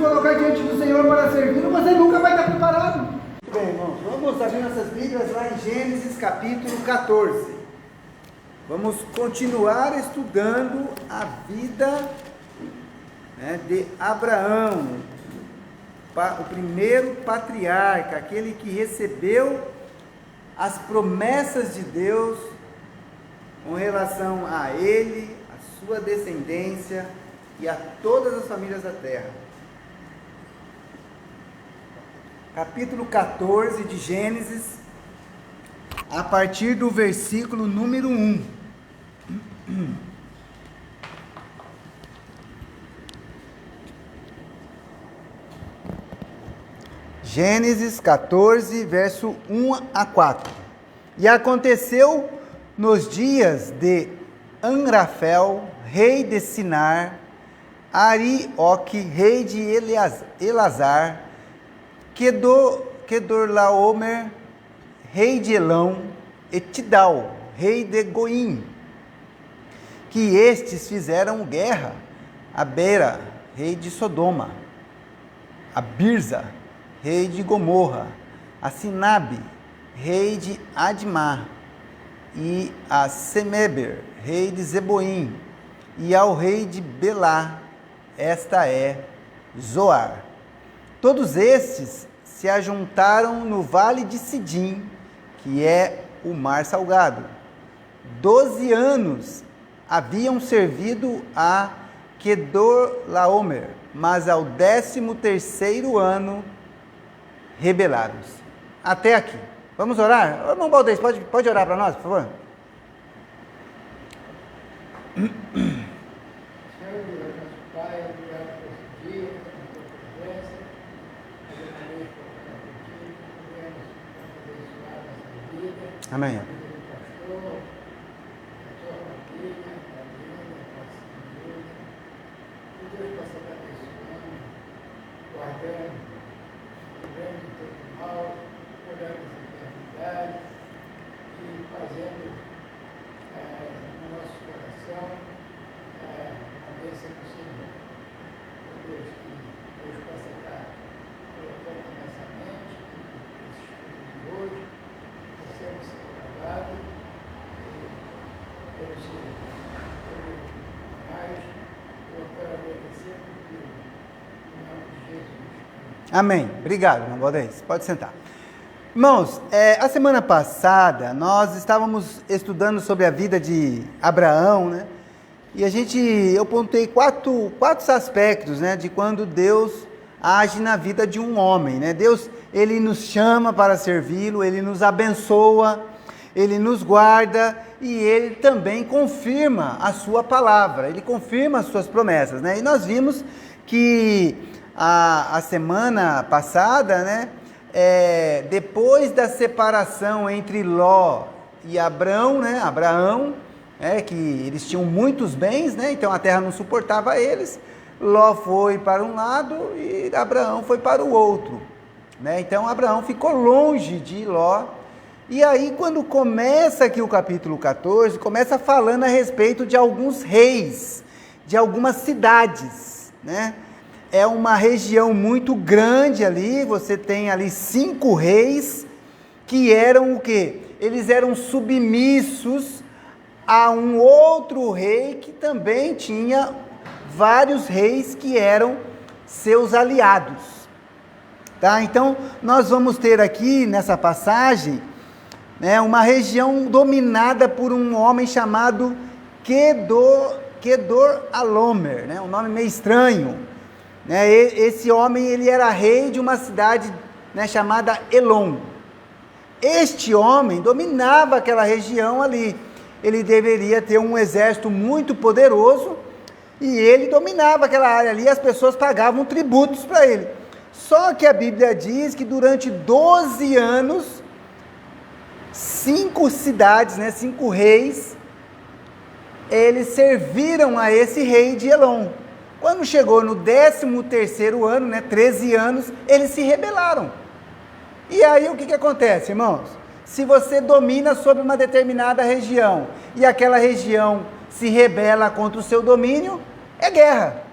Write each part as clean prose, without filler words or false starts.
colocar diante do Senhor para servi-lo, você nunca vai estar preparado. Bem, irmãos, vamos abrir nossas Bíblias lá em Gênesis capítulo 14. Vamos continuar estudando a vida, de Abraão, o primeiro patriarca, aquele que recebeu as promessas de Deus com relação a ele, a sua descendência e a todas as famílias da terra. Capítulo 14 de Gênesis, a partir do versículo número 1. Gênesis 14, verso 1 a 4. E aconteceu nos dias de Amrafel, rei de Sinar, Arioque, rei de Elazar, Kedorlaomer, rei de Elão, e Tidal, rei de Goim, que estes fizeram guerra a Bera, rei de Sodoma, a Birza, rei de Gomorra, a Sinabe, rei de Admá, e a Semeber, rei de Zeboim, e ao rei de Belá, esta é Zoar. Todos estes se ajuntaram no vale de Sidim, que é o mar salgado. 12 anos haviam servido a Kedorlaomer, mas ao 13º ano rebelados. Até aqui. Vamos orar? Irmão Baldez, pode orar para nós, por favor? Amém. Amém. Obrigado, irmão Valdez. Pode sentar. Irmãos, a semana passada nós estávamos estudando sobre a vida de Abraão, né? E eu apontei quatro aspectos, né, de quando Deus age na vida de um homem, né? Deus, ele nos chama para servi-lo, ele nos abençoa, ele nos guarda e ele também confirma a sua palavra, ele confirma as suas promessas, né? E nós vimos que a semana passada, né, depois da separação entre Ló e Abraão, que eles tinham muitos bens, né, então a terra não suportava eles, Ló foi para um lado e Abraão foi para o outro, né? Então Abraão ficou longe de Ló. E aí, quando começa aqui o capítulo 14, começa falando a respeito de alguns reis, de algumas cidades, né? É uma região muito grande ali, você tem ali 5 reis, que eram o quê? Eles eram submissos a um outro rei, que também tinha vários reis que eram seus aliados. Tá? Então, nós vamos ter aqui, nessa passagem, né, uma região dominada por um homem chamado Kedorlaomer, né, um nome meio estranho. Né, esse homem, ele era rei de uma cidade, né, chamada Elon. Este homem dominava aquela região ali. Ele deveria ter um exército muito poderoso e ele dominava aquela área ali, as pessoas pagavam tributos para ele. Só que a Bíblia diz que durante 12 anos, 5 cidades, né, 5 reis, eles serviram a esse rei de Elon. Quando chegou no 13º ano, né, 13 anos, eles se rebelaram. E aí o que acontece, irmãos? Se você domina sobre uma determinada região e aquela região se rebela contra o seu domínio, é guerra.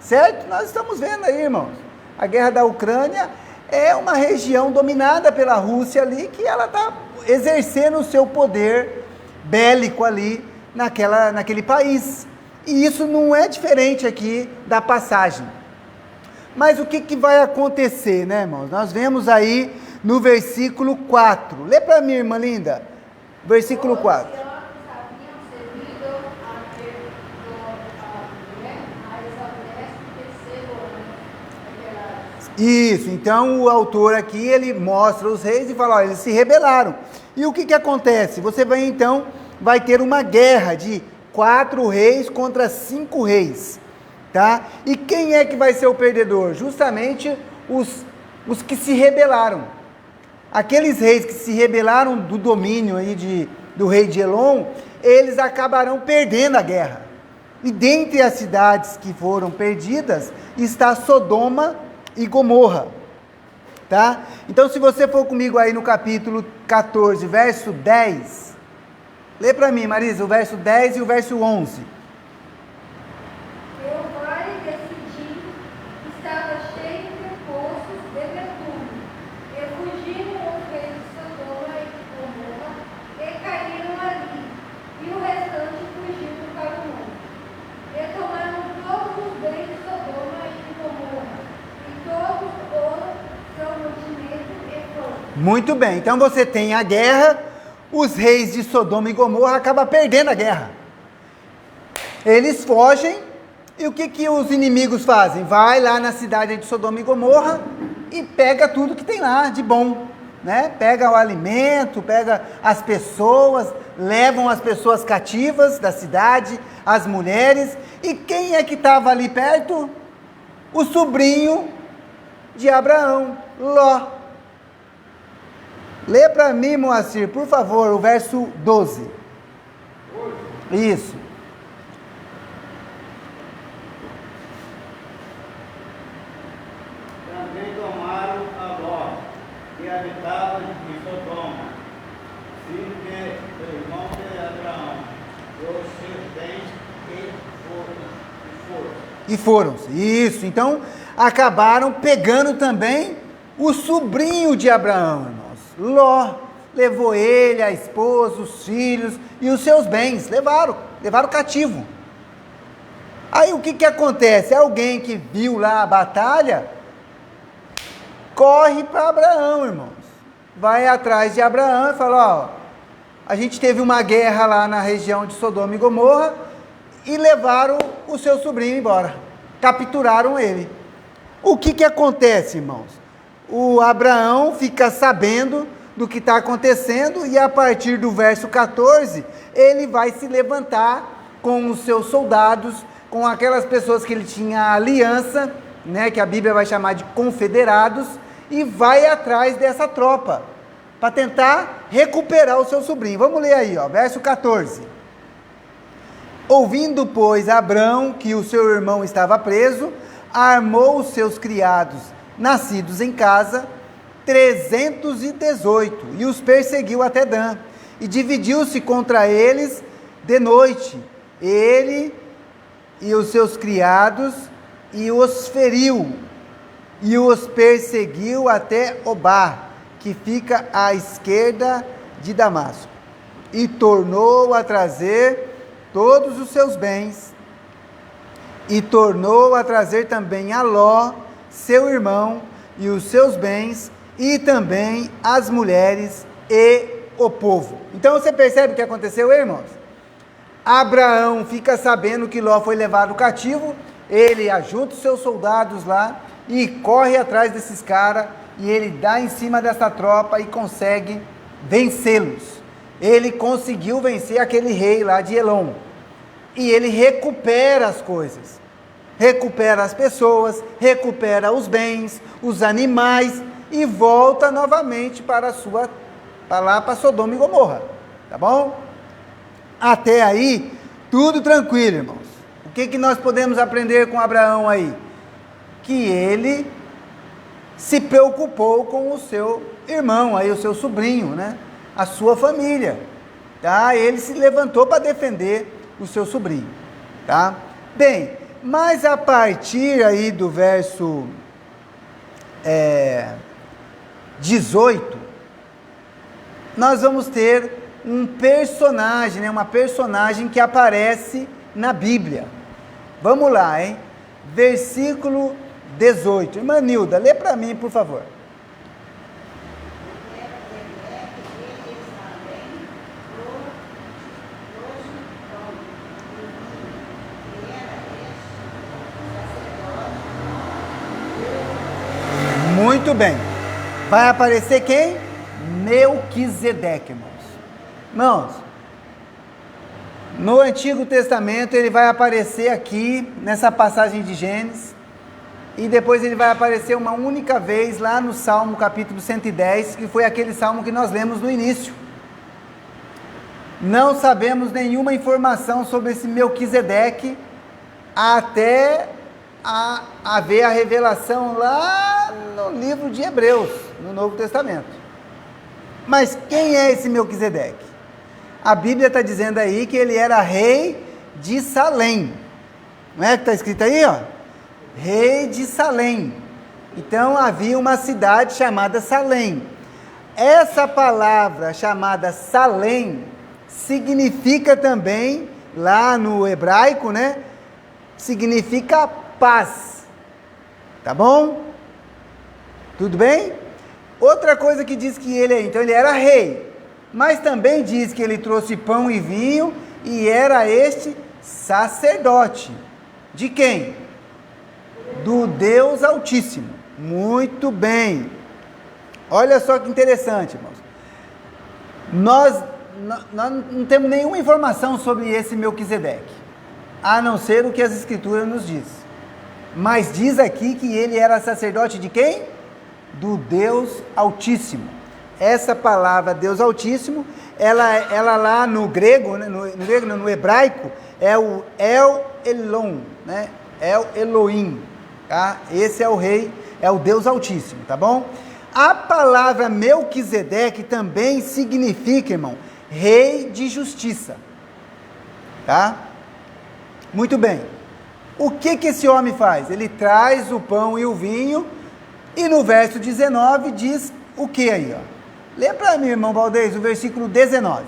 certo? Nós estamos vendo aí, irmãos, a guerra da Ucrânia é uma região dominada pela Rússia ali, que ela está exercendo o seu poder bélico ali naquele país. E isso não é diferente aqui da passagem. Mas o que vai acontecer, né, irmãos? Nós vemos aí no versículo 4. Lê para mim, irmã linda. Versículo 4. Isso, então o autor aqui, ele mostra os reis e fala, olha, eles se rebelaram. E o que acontece? Você vai ter uma guerra de 4 reis contra 5 reis, tá? E quem é que vai ser o perdedor? Justamente os que se rebelaram. Aqueles reis que se rebelaram do domínio aí do rei de Elom, eles acabarão perdendo a guerra. E dentre as cidades que foram perdidas, está Sodoma e Gomorra, tá? Então, se você for comigo aí no capítulo 14, verso 10, lê para mim, Marisa, o verso 10 e o verso 11. O vale decidiu, estava cheio de poços de betume, e fugiram os reis de Sodoma e de Gomorra, e caíram ali, e o restante fugiu para o monte. E tomaram todos os bens de Sodoma e de Gomorra, e todos os ouro, seu mantimento e fogo. Muito bem, então você tem a guerra, os reis de Sodoma e Gomorra acabam perdendo a guerra. Eles fogem, e o que os inimigos fazem? Vai lá na cidade de Sodoma e Gomorra e pega tudo que tem lá de bom, né? Pega o alimento, pega as pessoas, levam as pessoas cativas da cidade, as mulheres, e quem é que estava ali perto? O sobrinho de Abraão, Ló. Lê para mim, Moacir, por favor, o verso 12. Isso. Também tomaram a Ló, que habitava em Sodoma, filho do irmão de Abraão, e os seus bens e foram-se. Isso, então acabaram pegando também o sobrinho de Abraão, irmãos. Ló levou ele, a esposa, os filhos e os seus bens, levaram cativo. Aí o que acontece? Alguém que viu lá a batalha, corre para Abraão, irmãos. Vai atrás de Abraão e fala, ó, a gente teve uma guerra lá na região de Sodoma e Gomorra e levaram o seu sobrinho embora. Capturaram ele. O que acontece, irmãos? O Abraão fica sabendo do que está acontecendo e a partir do verso 14, ele vai se levantar com os seus soldados, com aquelas pessoas que ele tinha aliança, né, que a Bíblia vai chamar de confederados, e vai atrás dessa tropa, para tentar recuperar o seu sobrinho. Vamos ler aí, ó, verso 14. Ouvindo, pois, Abrão que o seu irmão estava preso, armou os seus criados, nascidos em casa, 318, e os perseguiu até Dan, e dividiu-se contra eles de noite, ele e os seus criados, e os feriu, e os perseguiu até Obá, que fica à esquerda de Damasco, e tornou a trazer todos os seus bens, e tornou a trazer também a Ló, seu irmão, e os seus bens, e também as mulheres e o povo. Então você percebe o que aconteceu, irmãos? Abraão fica sabendo que Ló foi levado cativo, ele ajunta os seus soldados lá, e corre atrás desses caras, e ele dá em cima dessa tropa, e consegue vencê-los. Ele conseguiu vencer aquele rei lá de Elom, e ele recupera as coisas, recupera as pessoas, recupera os bens, os animais, e volta novamente para lá para Sodoma e Gomorra, tá bom? Até aí, tudo tranquilo, irmãos. O que nós podemos aprender com Abraão aí? Que ele se preocupou com o seu irmão, aí o seu sobrinho, né? A sua família, tá? Ele se levantou para defender o seu sobrinho, tá? Bem, Mas a partir aí do verso 18, nós vamos ter um personagem, uma personagem que aparece na Bíblia. Vamos lá, hein? Versículo 18. Irmã Nilda, lê para mim, por favor. Muito bem. Vai aparecer quem? Melquisedeque, irmãos. Irmãos, no Antigo Testamento ele vai aparecer aqui, nessa passagem de Gênesis, e depois ele vai aparecer uma única vez lá no Salmo capítulo 110, que foi aquele salmo que nós lemos no início. Não sabemos nenhuma informação sobre esse Melquisedeque, até haver a revelação lá no livro de Hebreus, no Novo Testamento. Mas quem é esse Melquisedeque? A Bíblia está dizendo aí que ele era rei de Salém. Não é que está escrito aí, ó? Rei de Salém. Então havia uma cidade chamada Salém. Essa palavra chamada Salém significa também, lá no hebraico, né? Significa paz. Tá bom? Tudo bem? Outra coisa que diz que ele, então ele era rei, mas também diz que ele trouxe pão e vinho e era este sacerdote. De quem? Do Deus Altíssimo. Muito bem. Olha só que interessante, irmãos. Nós não temos nenhuma informação sobre esse Melquisedeque, a não ser o que as Escrituras nos diz. Mas diz aqui que ele era sacerdote de quem? Do Deus Altíssimo. Essa palavra Deus Altíssimo, ela lá no grego, né, no hebraico, é o El Elon, né? El Elohim, tá? Esse é o rei, é o Deus Altíssimo, tá bom? A palavra Melquisedeque também significa, irmão, rei de justiça, tá? Muito bem. O que esse homem faz? Ele traz o pão e o vinho, e no verso 19 diz o que aí, ó? Lê para mim, irmão Valdez, o versículo 19.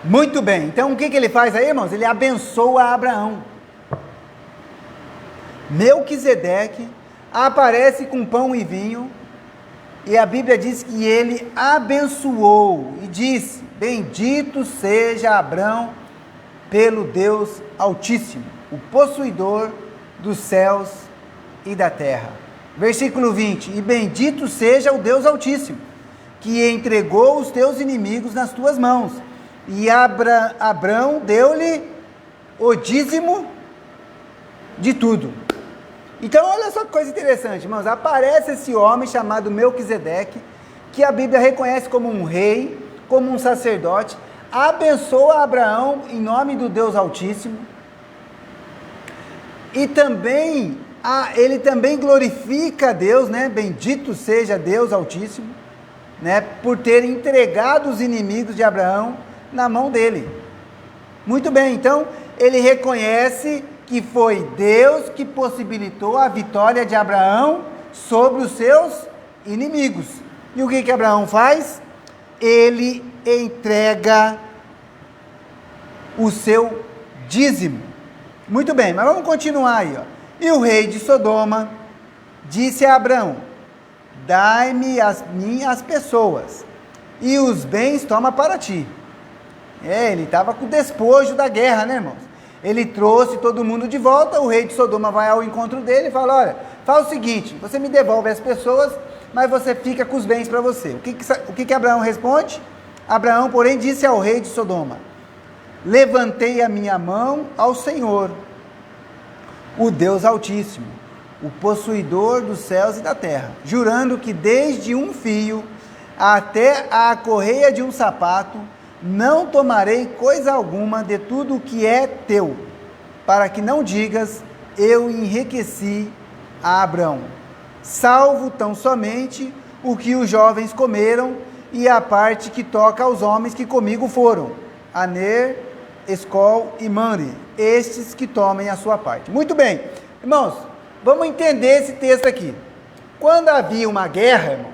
Muito bem, então o que ele faz aí, irmãos? Ele abençoa Abraão. Melquisedeque aparece com pão e vinho, e a Bíblia diz que ele abençoou e disse: bendito seja Abraão pelo Deus Altíssimo, o possuidor dos céus e da terra. Versículo 20: e bendito seja o Deus Altíssimo, que entregou os teus inimigos nas tuas mãos. E Abraão deu-lhe o dízimo de tudo. Então, olha só que coisa interessante, irmãos. Aparece esse homem chamado Melquisedeque, que a Bíblia reconhece como um rei, como um sacerdote, abençoa Abraão em nome do Deus Altíssimo, e também, ele também glorifica a Deus, né? Bendito seja Deus Altíssimo, né? Por ter entregado os inimigos de Abraão na mão dele. Muito bem, então, ele reconhece que foi Deus que possibilitou a vitória de Abraão sobre os seus inimigos. E o que Abraão faz? Ele entrega o seu dízimo. Muito bem, mas vamos continuar aí, ó. E o rei de Sodoma disse a Abraão: dai-me as minhas pessoas, e os bens toma para ti. Ele estava com o despojo da guerra, né, irmãos? Ele trouxe todo mundo de volta. O rei de Sodoma vai ao encontro dele e fala: olha, faz o seguinte, você me devolve as pessoas, mas você fica com os bens para você. O que Abraão responde? Abraão, porém, disse ao rei de Sodoma: levantei a minha mão ao Senhor, o Deus Altíssimo, o possuidor dos céus e da terra, jurando que desde um fio até a correia de um sapato, não tomarei coisa alguma de tudo o que é teu, para que não digas, eu enriqueci a Abrão, salvo tão somente o que os jovens comeram e a parte que toca aos homens que comigo foram, Aner, Escol e Manre, estes que tomem a sua parte. Muito bem, irmãos, vamos entender esse texto aqui. Quando havia uma guerra, irmãos,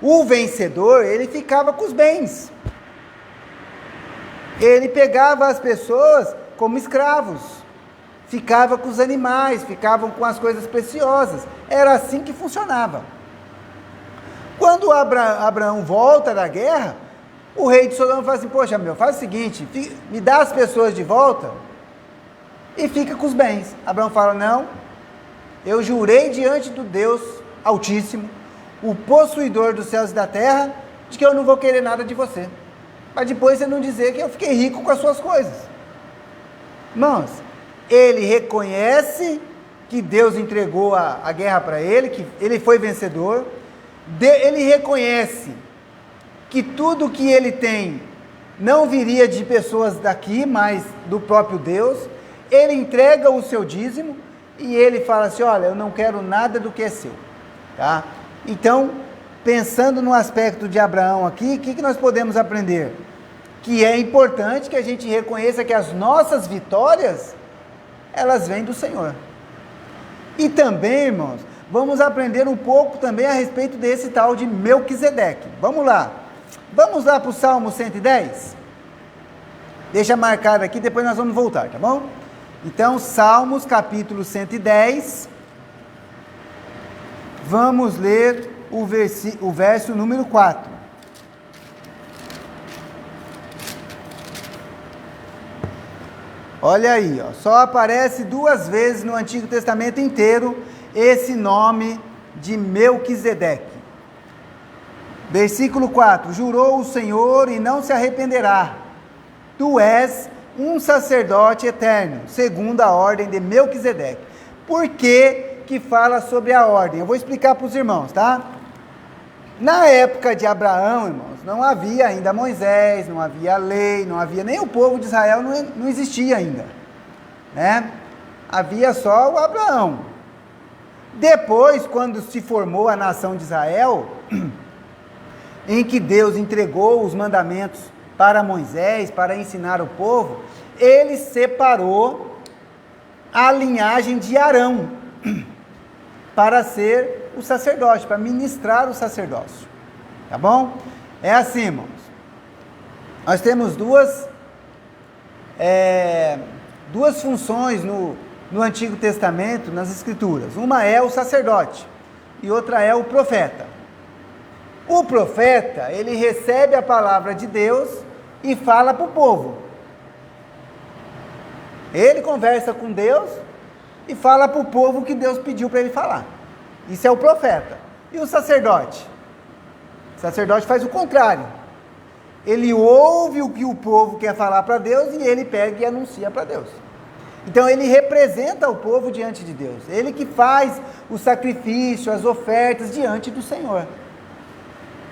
o vencedor, ele ficava com os bens. Ele pegava as pessoas como escravos, ficava com os animais, ficavam com as coisas preciosas. Era assim que funcionava. Quando Abraão volta da guerra, o rei de Sodoma fala assim, poxa, faz o seguinte, me dá as pessoas de volta e fica com os bens. Abraão fala, não, eu jurei diante do Deus Altíssimo, o possuidor dos céus e da terra, de que eu não vou querer nada de você. Mas depois você não dizer que eu fiquei rico com as suas coisas. Irmãos, ele reconhece que Deus entregou a guerra para ele, que ele foi vencedor. Ele reconhece que tudo que ele tem não viria de pessoas daqui, mas do próprio Deus. Ele entrega o seu dízimo e ele fala assim, olha, eu não quero nada do que é seu. Tá? Então, pensando no aspecto de Abraão aqui, o que nós podemos aprender? Que é importante que a gente reconheça que as nossas vitórias, elas vêm do Senhor. E também, irmãos, vamos aprender um pouco também a respeito desse tal de Melquisedeque. Vamos lá para o Salmo 110? Deixa marcado aqui, depois nós vamos voltar, tá bom? Então, Salmos capítulo 110, vamos ler o verso número 4. Olha aí, ó, só aparece 2 vezes no Antigo Testamento inteiro esse nome de Melquisedeque. Versículo 4, jurou o Senhor e não se arrependerá, tu és um sacerdote eterno, segundo a ordem de Melquisedeque. Por que fala sobre a ordem? Eu vou explicar para os irmãos, tá? Na época de Abraão, irmãos, não havia ainda Moisés, não havia lei, não havia nem o povo de Israel, não existia ainda, né? Havia só o Abraão. Depois, quando se formou a nação de Israel, em que Deus entregou os mandamentos para Moisés, para ensinar o povo, ele separou a linhagem de Arão para ser o sacerdote, para ministrar o sacerdócio, tá bom? É assim, irmãos, nós temos duas funções no Antigo Testamento, nas Escrituras. Uma é o sacerdote e outra é o profeta. O profeta, ele recebe a palavra de Deus e fala para o povo. Ele conversa com Deus e fala para o povo o que Deus pediu para ele falar. Isso é o profeta. E o sacerdote? O sacerdote faz o contrário. Ele ouve o que o povo quer falar para Deus e ele pega e anuncia para Deus. Então ele representa o povo diante de Deus. Ele que faz o sacrifício, as ofertas diante do Senhor.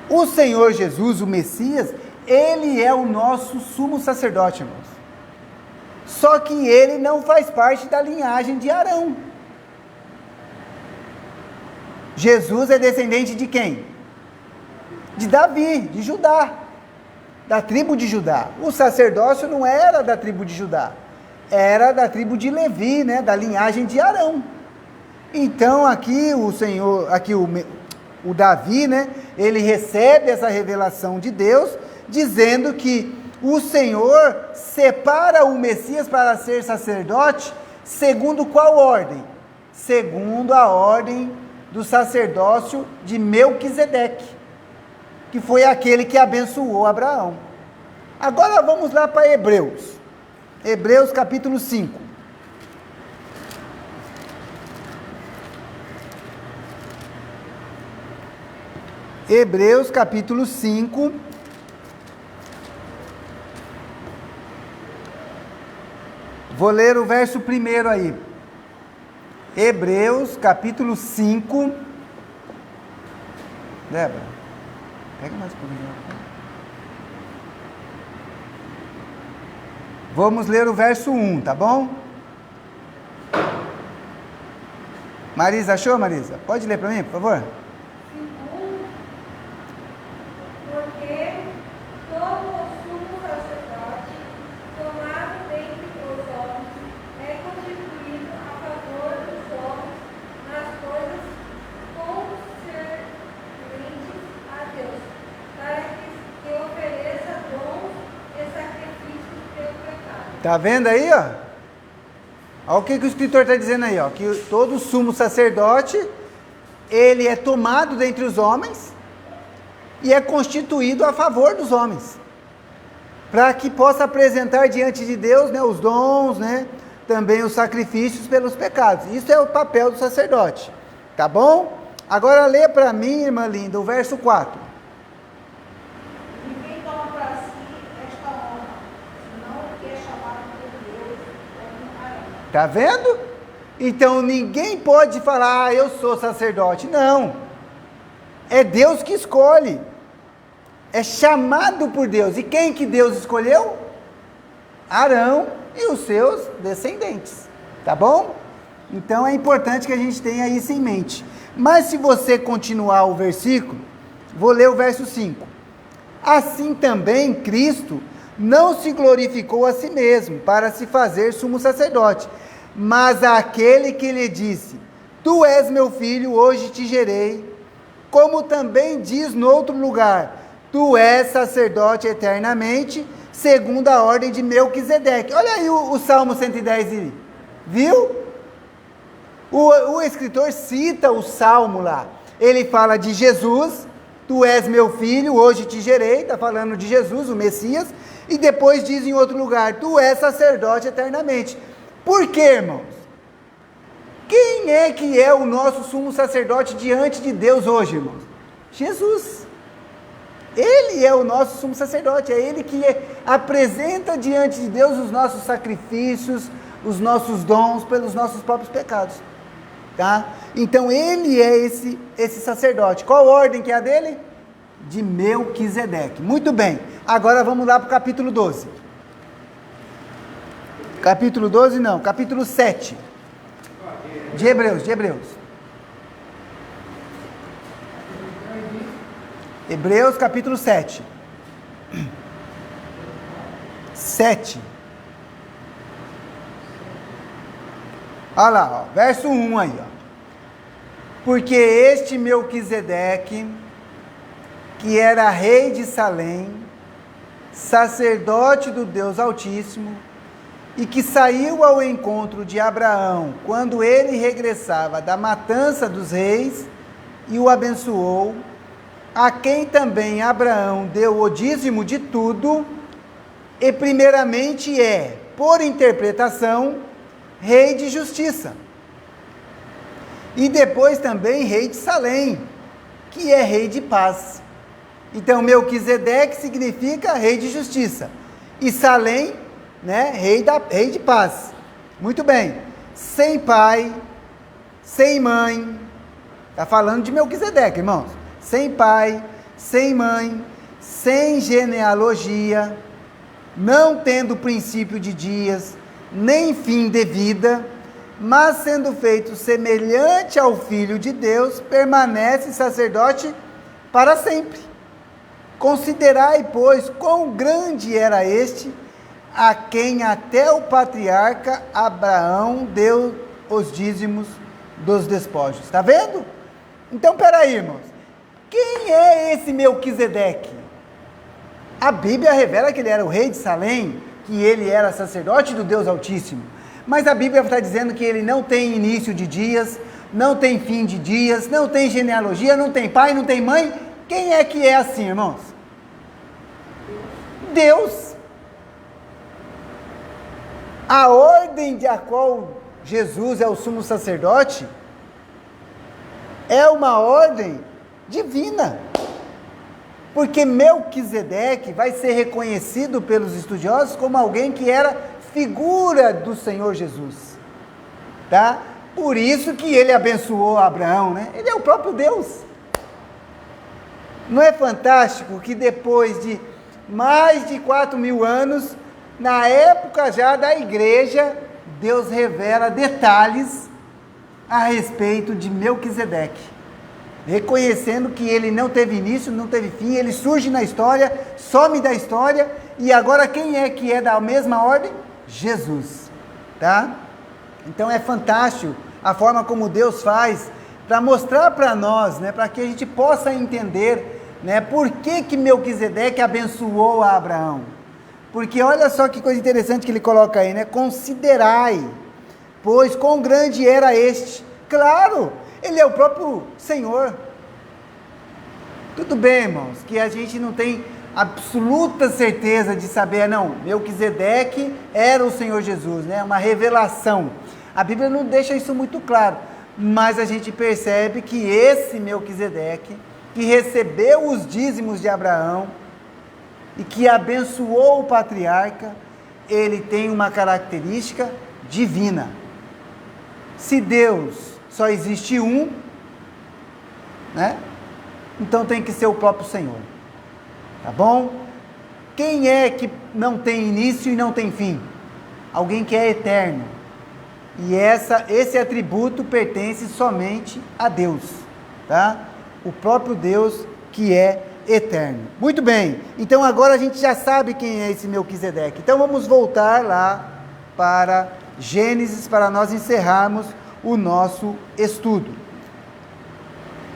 O Senhor Jesus, o Messias, ele é o nosso sumo sacerdote, irmãos. Só que ele não faz parte da linhagem de Arão. Jesus é descendente de quem? De Davi, de Judá, da tribo de Judá. O sacerdócio não era da tribo de Judá, era da tribo de Levi, né, da linhagem de Arão. Então aqui o Davi, né, ele recebe essa revelação de Deus, dizendo que o Senhor separa o Messias para ser sacerdote, segundo qual ordem? Segundo a ordem do sacerdócio de Melquisedeque, que foi aquele que abençoou Abraão. Agora vamos lá para Hebreus. Hebreus capítulo 5. Hebreus capítulo 5. Vou ler o verso 1 aí. Hebreus capítulo 5. Débora, pega mais por mim. Vamos ler o verso 1, tá bom? Marisa, achou, Marisa? Pode ler para mim, por favor? Segundo, porque todo o sumo sacerdote, tomado dentre os homens, é constituído a favor dos homens nas coisas concernentes a Deus, para que ofereça dons e sacrifícios pelo pecado. Tá vendo aí, ó? Olha o que o escritor está dizendo aí, ó, que todo sumo sacerdote, ele é tomado dentre os homens e é constituído a favor dos homens, para que possa apresentar diante de Deus, né, os dons, né, também os sacrifícios pelos pecados. Isso é o papel do sacerdote, tá bom? Agora lê para mim, irmã linda, o verso 4. Ninguém toma para si esta honra, senão o que é chamado por Deus como Arão. Tá vendo? Então ninguém pode falar, eu sou sacerdote. Não. É Deus que escolhe. É chamado por Deus. E quem que Deus escolheu? Arão e os seus descendentes. Tá bom? Então é importante que a gente tenha isso em mente. Mas se você continuar o versículo, vou ler o verso 5. Assim também Cristo não se glorificou a si mesmo para se fazer sumo sacerdote, mas aquele que lhe disse, tu és meu filho, hoje te gerei, como também diz no outro lugar, tu és sacerdote eternamente, segundo a ordem de Melquisedeque. Olha aí o Salmo 110, viu? O escritor cita o Salmo lá, ele fala de Jesus, tu és meu filho, hoje te gerei, está falando de Jesus, o Messias, e depois diz em outro lugar, tu és sacerdote eternamente. Por quê, irmãos? Quem é que é o nosso sumo sacerdote diante de Deus hoje, irmãos? Jesus. Ele é o nosso sumo sacerdote, é Ele que apresenta diante de Deus os nossos sacrifícios, os nossos dons pelos nossos próprios pecados. Tá? Então Ele é esse sacerdote. Qual ordem que é a dele? De Melquisedeque. Muito bem, agora vamos lá para o capítulo 12. Capítulo 12 não, capítulo 7 de Hebreus. Hebreus capítulo 7. 7. Olha lá, ó, verso 1 aí, ó. Porque este Melquisedeque, que era rei de Salém, sacerdote do Deus Altíssimo, e que saiu ao encontro de Abraão, quando ele regressava da matança dos reis, e o abençoou, a quem também Abraão deu o dízimo de tudo, e primeiramente é, por interpretação, rei de justiça, e depois também rei de Salém, que é rei de paz. Então Melquisedeque significa rei de justiça, e Salém, né, rei de paz. Muito bem, sem pai, sem mãe, está falando de Melquisedeque, irmãos, sem pai, sem mãe, sem genealogia, não tendo princípio de dias, nem fim de vida, mas sendo feito semelhante ao Filho de Deus, permanece sacerdote para sempre. Considerai, pois, quão grande era este, a quem até o patriarca Abraão deu os dízimos dos despojos. Está vendo? Então, peraí, irmãos. Quem é esse Melquisedeque? A Bíblia revela que ele era o rei de Salém, que ele era sacerdote do Deus Altíssimo. Mas a Bíblia está dizendo que ele não tem início de dias, não tem fim de dias, não tem genealogia, não tem pai, não tem mãe. Quem é que é assim, irmãos? Deus. A ordem de a qual Jesus é o sumo sacerdote é uma ordem divina. Porque Melquisedeque vai ser reconhecido pelos estudiosos como alguém que era figura do Senhor Jesus. Tá? Por isso que ele abençoou Abraão, né? Ele é o próprio Deus. Não é fantástico que depois de mais de 4.000 anos, na época já da igreja, Deus revela detalhes a respeito de Melquisedeque, reconhecendo que ele não teve início, não teve fim, ele surge na história, some da história, e agora quem é que é da mesma ordem? Jesus, tá? Então é fantástico a forma como Deus faz para mostrar para nós, né, para que a gente possa entender, né, por que Melquisedeque abençoou a Abraão. Porque olha só que coisa interessante que ele coloca aí, né? Considerai, pois quão grande era este. Claro, ele é o próprio Senhor. Tudo bem, irmãos, que a gente não tem absoluta certeza de saber, não, Melquisedeque era o Senhor Jesus, né? Uma revelação. A Bíblia não deixa isso muito claro, mas a gente percebe que esse Melquisedeque, que recebeu os dízimos de Abraão e que abençoou o patriarca, ele tem uma característica divina. Se Deus só existe um, né? Então tem que ser o próprio Senhor. Tá bom? Quem é que não tem início e não tem fim? Alguém que é eterno. E esse atributo pertence somente a Deus, tá? O próprio Deus que é eterno. Muito bem, então agora a gente já sabe quem é esse Melquisedeque. Então vamos voltar lá para Gênesis para nós encerrarmos o nosso estudo.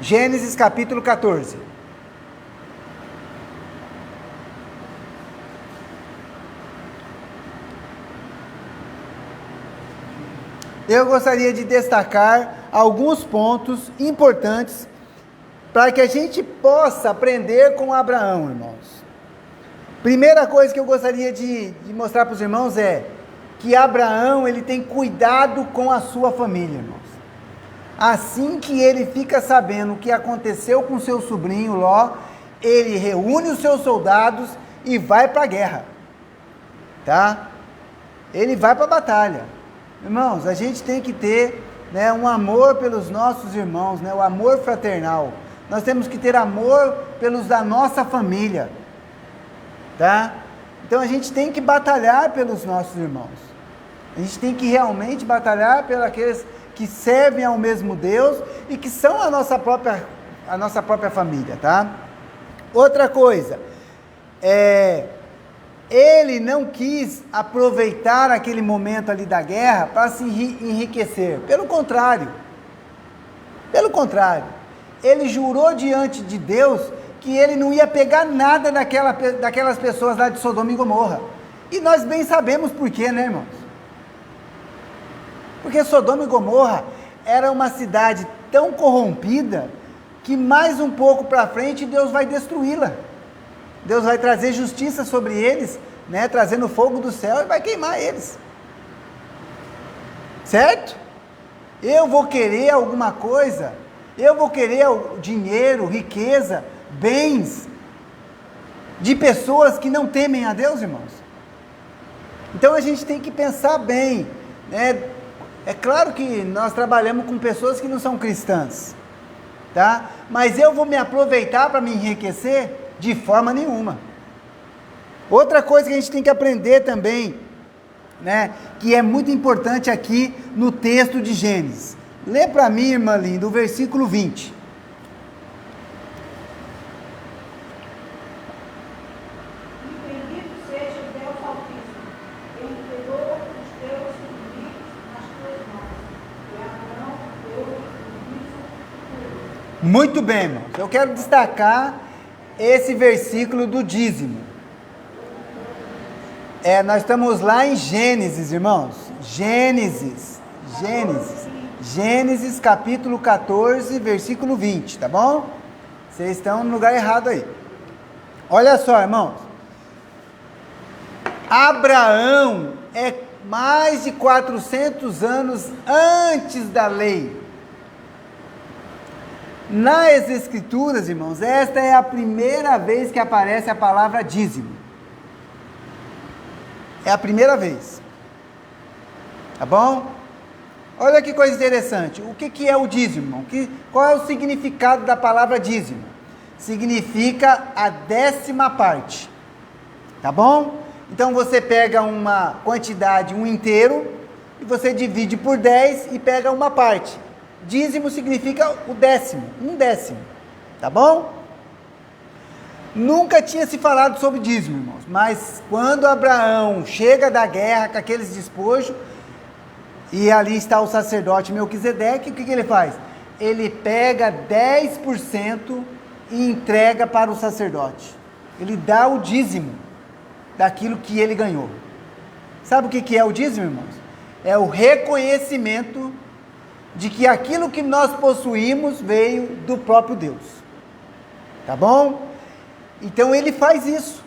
Gênesis capítulo 14. Eu gostaria de destacar alguns pontos importantes para que a gente possa aprender com Abraão, irmãos. Primeira coisa que eu gostaria de mostrar para os irmãos é que Abraão, ele tem cuidado com a sua família, irmãos. Assim que ele fica sabendo o que aconteceu com seu sobrinho Ló, ele reúne os seus soldados e vai para a guerra, tá? Ele vai para a batalha. Irmãos, a gente tem que ter, né, um amor pelos nossos irmãos, né, o amor fraternal. Nós temos que ter amor pelos da nossa família, tá? Então a gente tem que batalhar pelos nossos irmãos. A gente tem que realmente batalhar pelos aqueles que servem ao mesmo Deus e que são a nossa própria família, tá? Outra coisa, ele não quis aproveitar aquele momento ali da guerra para se enriquecer. Pelo contrário, ele jurou diante de Deus que ele não ia pegar nada daquelas pessoas lá de Sodoma e Gomorra. E nós bem sabemos por quê, né, irmãos? Porque Sodoma e Gomorra era uma cidade tão corrompida que mais um pouco para frente Deus vai destruí-la. Deus vai trazer justiça sobre eles, né, trazendo fogo do céu e vai queimar eles. Certo? Eu vou querer alguma coisa, eu vou querer dinheiro, riqueza, bens, de pessoas que não temem a Deus, irmãos. Então a gente tem que pensar bem, né? É claro que nós trabalhamos com pessoas que não são cristãs, tá? Mas eu vou me aproveitar para me enriquecer? De forma nenhuma. Outra coisa que a gente tem que aprender também, né, que é muito importante aqui no texto de Gênesis. Lê para mim, irmã linda, o versículo 20. E bendito seja Deus Altíssimo, ele entregou os teus inimigos nas tuas mãos, e Abraão deu juízo. Muito bem, irmãos. Eu quero destacar esse versículo do dízimo. Nós estamos lá em Gênesis, irmãos. Gênesis capítulo 14, versículo 20, tá bom? Vocês estão no lugar errado aí. Olha só, irmãos. Abraão é mais de 400 anos antes da lei. Nas Escrituras, irmãos, esta é a primeira vez que aparece a palavra dízimo. É a primeira vez. Tá bom? Olha que coisa interessante. O que é o dízimo, irmão? Qual é o significado da palavra dízimo? Significa a 10ª parte. Tá bom? Então você pega uma quantidade, um inteiro, e você divide por 10 e pega uma parte. Dízimo significa o décimo, um décimo, tá bom? Nunca tinha se falado sobre dízimo, irmãos, mas quando Abraão chega da guerra com aqueles despojos, e ali está o sacerdote Melquisedeque, o que ele faz? Ele pega 10% e entrega para o sacerdote. Ele dá o dízimo daquilo que ele ganhou. Sabe o que é o dízimo, irmãos? É o reconhecimento de que aquilo que nós possuímos veio do próprio Deus. Tá bom? Então ele faz isso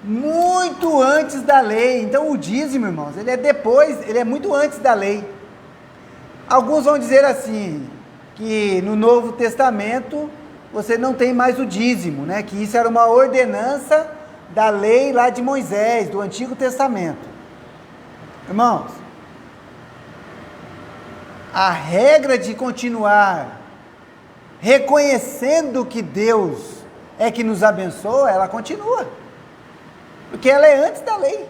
muito antes da lei. Então o dízimo, irmãos, ele é depois, ele é muito antes da lei. Alguns vão dizer assim, que no Novo Testamento você não tem mais o dízimo, né? Que isso era uma ordenança da lei lá de Moisés, do Antigo Testamento. Irmãos, a regra de continuar reconhecendo que Deus é que nos abençoa, ela continua, porque ela é antes da lei.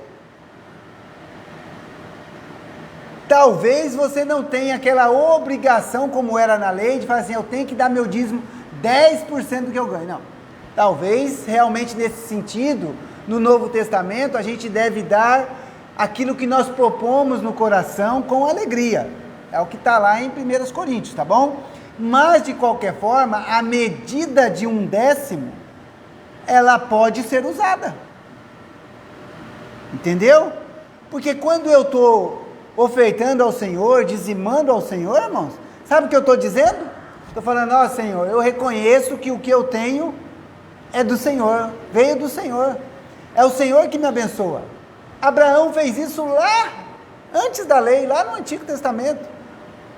Talvez você não tenha aquela obrigação como era na lei, de falar assim, eu tenho que dar meu dízimo 10% do que eu ganho. Não, talvez realmente nesse sentido, no Novo Testamento, a gente deve dar aquilo que nós propomos no coração com alegria, é o que está lá em 1 Coríntios, tá bom? Mas de qualquer forma, a medida de 1/10, ela pode ser usada, entendeu? Porque quando eu estou ofertando ao Senhor, dizimando ao Senhor, irmãos, sabe o que eu estou dizendo? Estou falando, ó Senhor, eu reconheço que o que eu tenho é do Senhor, veio do Senhor, é o Senhor que me abençoa. Abraão fez isso lá, antes da lei, lá no Antigo Testamento,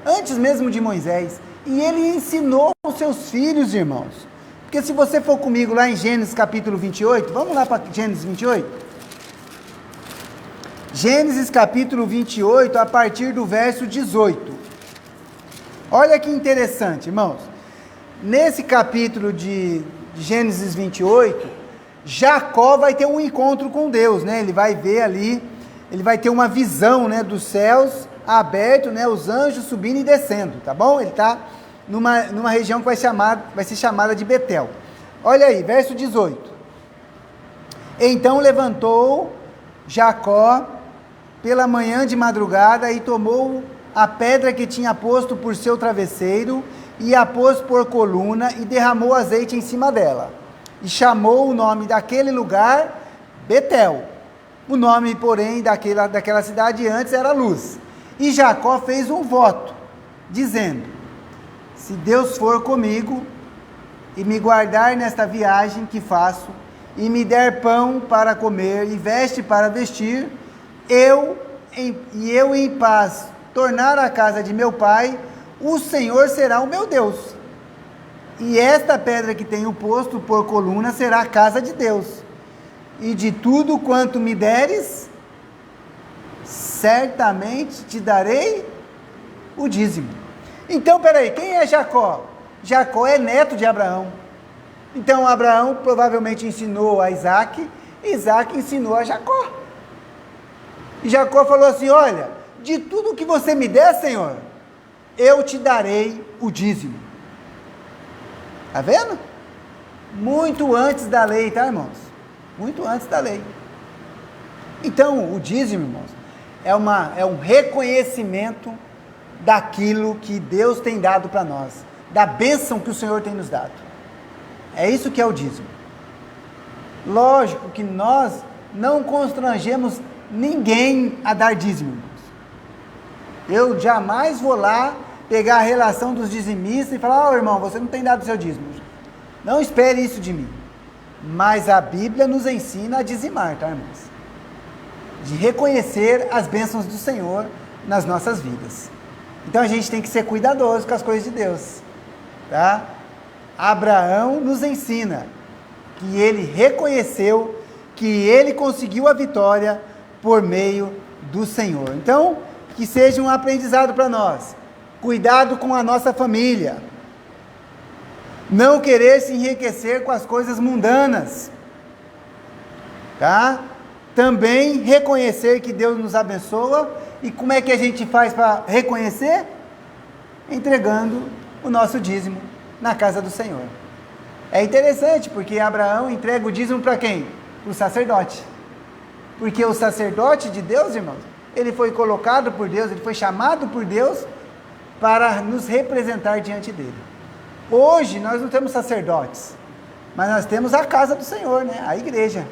antes mesmo de Moisés, e ele ensinou os seus filhos, irmãos, porque se você for comigo lá em Gênesis capítulo 28, vamos lá para Gênesis 28? Gênesis capítulo 28, a partir do verso 18. Olha que interessante, irmãos. Nesse capítulo de Gênesis 28, Jacó vai ter um encontro com Deus, né? Ele vai ver ali, ele vai ter uma visão, né, dos céus abertos, né, os anjos subindo e descendo, tá bom? Ele está numa região que vai ser chamada de Betel. Olha aí, verso 18. Então levantou Jacó pela manhã de madrugada e tomou a pedra que tinha posto por seu travesseiro e a pôs por coluna e derramou azeite em cima dela. E chamou o nome daquele lugar Betel. O nome, porém, daquela cidade antes era Luz. E Jacó fez um voto, dizendo, se Deus for comigo e me guardar nesta viagem que faço, e me der pão para comer e veste para vestir, eu em paz tornar a casa de meu pai, o Senhor será o meu Deus. E esta pedra que tenho posto por coluna será a casa de Deus. E de tudo quanto me deres, certamente te darei o dízimo. Então, peraí, quem é Jacó? Jacó é neto de Abraão. Então, Abraão provavelmente ensinou a Isaac, Isaac ensinou a Jacó. E Jacó falou assim, olha, de tudo que você me der, Senhor, eu te darei o dízimo. Está vendo? Muito antes da lei, tá, irmãos? Muito antes da lei. Então, o dízimo, irmãos, é um reconhecimento daquilo que Deus tem dado para nós, da bênção que o Senhor tem nos dado. É isso que é o dízimo. Lógico que nós não constrangemos ninguém a dar dízimo, irmãos. Eu jamais vou lá pegar a relação dos dizimistas e falar, irmão, você não tem dado o seu dízimo. Não espere isso de mim. Mas a Bíblia nos ensina a dizimar, tá, irmãos? De reconhecer as bênçãos do Senhor nas nossas vidas. Então a gente tem que ser cuidadoso com as coisas de Deus, tá? Abraão nos ensina que ele reconheceu que ele conseguiu a vitória por meio do Senhor. Então, que seja um aprendizado para nós. Cuidado com a nossa família. Não querer se enriquecer com as coisas mundanas. Tá? também reconhecer que Deus nos abençoa. E como é que a gente faz para reconhecer? Entregando o nosso dízimo na casa do Senhor. É interessante, porque Abraão entrega o dízimo para quem? Para o sacerdote. Porque o sacerdote de Deus, irmãos, ele foi colocado por Deus, ele foi chamado por Deus para nos representar diante dele. Hoje nós não temos sacerdotes, mas nós temos a casa do Senhor, né? A igreja.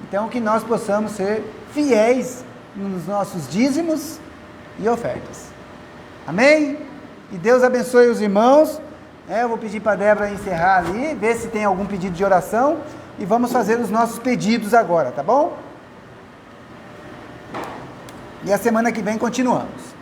Então que nós possamos ser fiéis nos nossos dízimos e ofertas. Amém? E Deus abençoe os irmãos. Eu vou pedir para a Débora encerrar ali, ver se tem algum pedido de oração, e vamos fazer os nossos pedidos agora, tá bom? E a semana que vem continuamos.